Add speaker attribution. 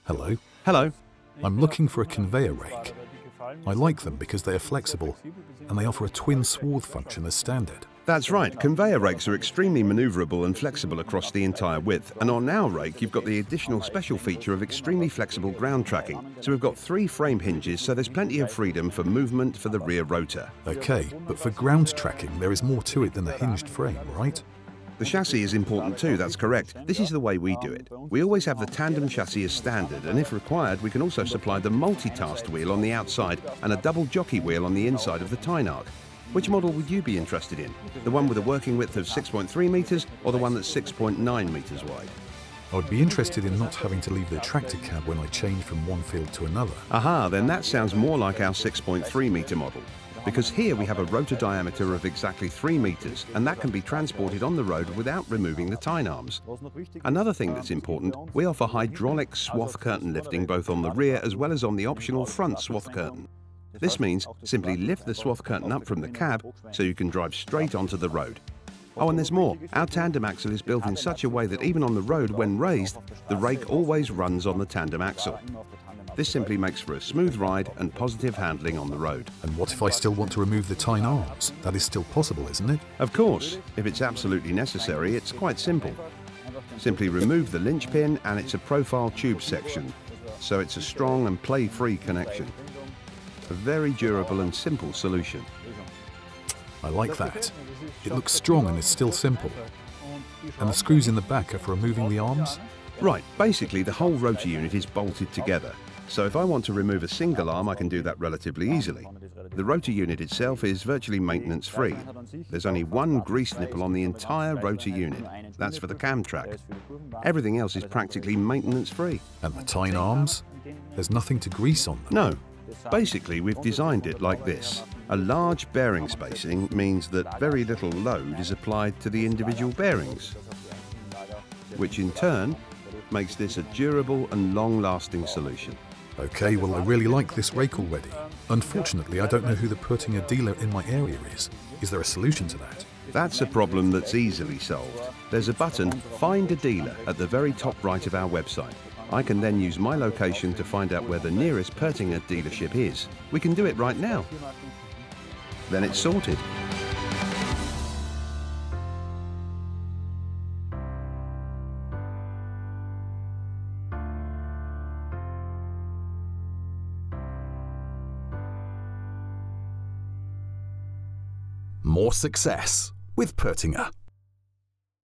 Speaker 1: Hello.
Speaker 2: Hello.
Speaker 1: I'm looking for a conveyor rake. I like them because they are flexible and they offer a twin swath function as standard.
Speaker 2: That's right, conveyor rakes are extremely manoeuvrable and flexible across the entire width, and on our rake you've got the additional special feature of extremely flexible ground tracking. So we've got 3 frame hinges, so there's plenty of freedom for movement for the rear rotor.
Speaker 1: Okay, but for ground tracking there is more to it than the hinged frame, right?
Speaker 2: The chassis is important too, that's correct. This is the way we do it. We always have the tandem chassis as standard, and if required we can also supply the multitasked wheel on the outside and a double jockey wheel on the inside of the Tynark. Which model would you be interested in? The one with a working width of 6.3 metres or the one that's 6.9 metres wide?
Speaker 1: I would be interested in not having to leave the tractor cab when I change from one field to another.
Speaker 2: Aha, then that sounds more like our 6.3 metre model. Because here we have a rotor diameter of exactly 3 metres, and that can be transported on the road without removing the tine arms. Another thing that's important, we offer hydraulic swath curtain lifting both on the rear as well as on the optional front swath curtain. This means simply lift the swath curtain up from the cab so you can drive straight onto the road. Oh, and there's more. Our tandem axle is built in such a way that even on the road, when raised, the rake always runs on the tandem axle. This simply makes for a smooth ride and positive handling on the road.
Speaker 1: And what if I still want to remove the tine arms? That is still possible, isn't it?
Speaker 2: Of course, if it's absolutely necessary, it's quite simple. Simply remove the linchpin and it's a profile tube section, so it's a strong and play-free connection. A very durable and simple solution.
Speaker 1: I like that. It looks strong and is still simple. And the screws in the back are for removing the arms?
Speaker 2: Right, basically the whole rotor unit is bolted together. So if I want to remove a single arm, I can do that relatively easily. The rotor unit itself is virtually maintenance-free. There's only one grease nipple on the entire rotor unit. That's for the cam track. Everything else is practically maintenance-free.
Speaker 1: And the tine arms? There's nothing to grease on them.
Speaker 2: No. Basically, we've designed it like this. A large bearing spacing means that very little load is applied to the individual bearings, which in turn makes this a durable and long-lasting solution.
Speaker 1: Okay, well I really like this rake already. Unfortunately, I don't know who the Pöttinger dealer in my area is. Is there a solution to that?
Speaker 2: That's a problem that's easily solved. There's a button, Find a Dealer, at the very top right of our website. I can then use my location to find out where the nearest Pöttinger dealership is. We can do it right now. Then it's sorted.
Speaker 1: More success with Pöttinger.